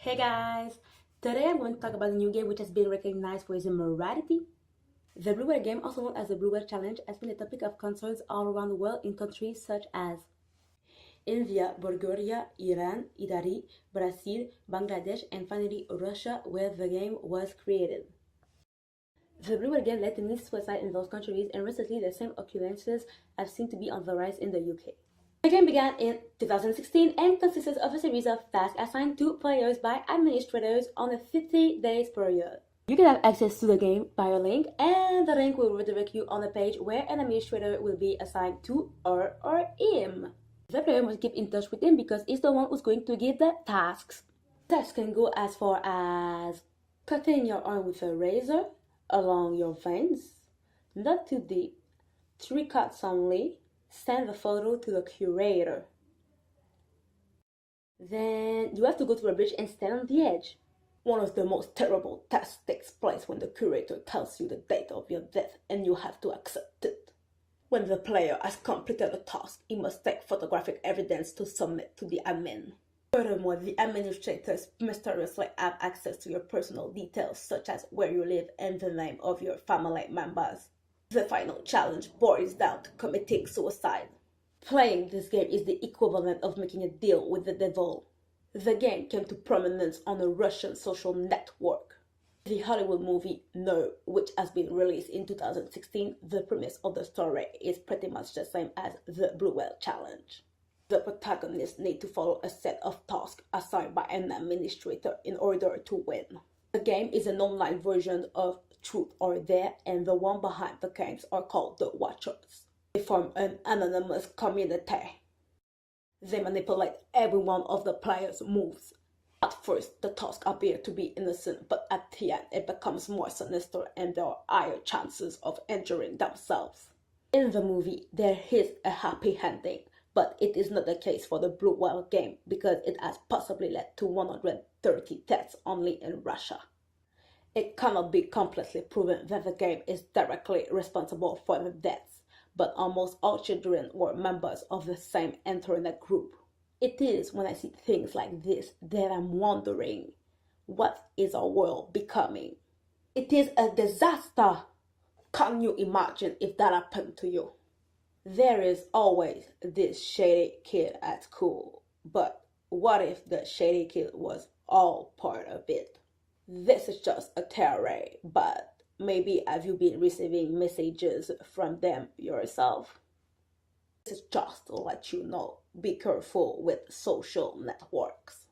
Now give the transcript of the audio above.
Hey guys! Today I'm going to talk about a new game which has been recognized for its immorality. The Blue Whale game, also known as the Blue Whale Challenge, has been a topic of concerns all around the world in countries such as India, Bulgaria, Iran, Italy, Brazil, Bangladesh, and finally Russia, where the game was created. The Blue Whale game led to many suicides in those countries, and recently the same occurrences have seemed to be on the rise in the UK. The game began in 2016 and consisted of a series of tasks assigned to players by administrators on a 50 days period. You can have access to the game by a link, and the link will redirect you on a page where an administrator will be assigned to her or him. The player must keep in touch with him because he's the one who's going to give the tasks. Tasks can go as far as cutting your arm with a razor along your veins, not too deep, 3 cuts only. Send the photo to the curator. Then you have to go to a bridge and stand on the edge. One of the most terrible tasks takes place when the curator tells you the date of your death and you have to accept it. When the player has completed the task, he must take photographic evidence to submit to the admin. Furthermore, the administrators mysteriously have access to your personal details such as where you live and the name of your family members. The final challenge boils down to committing suicide. Playing this game is the equivalent of making a deal with the devil. The game came to prominence on a Russian social network. The Hollywood movie No, which has been released in 2016, the premise of the story is pretty much the same as the Blue Whale Challenge. The protagonists need to follow a set of tasks assigned by an administrator in order to win. The game is an online version of Truth or Dare, and the one behind the games are called the Watchers. They form an anonymous community. They manipulate every one of the players' moves. At first, the tasks appear to be innocent, but at the end it becomes more sinister and there are higher chances of injuring themselves. In the movie, there is a happy ending, but it is not the case for the Blue Whale game because it has possibly led to 130 deaths only in Russia. It cannot be completely proven that the game is directly responsible for the deaths, but almost all children were members of the same internet group. It is when I see things like this that I'm wondering, what is our world becoming? It is a disaster! Can you imagine if that happened to you? There is always this shady kid at school, but what if the shady kid was all part of it? This is just a theory, but maybe have you been receiving messages from them yourself? This is just to let you know, be careful with social networks.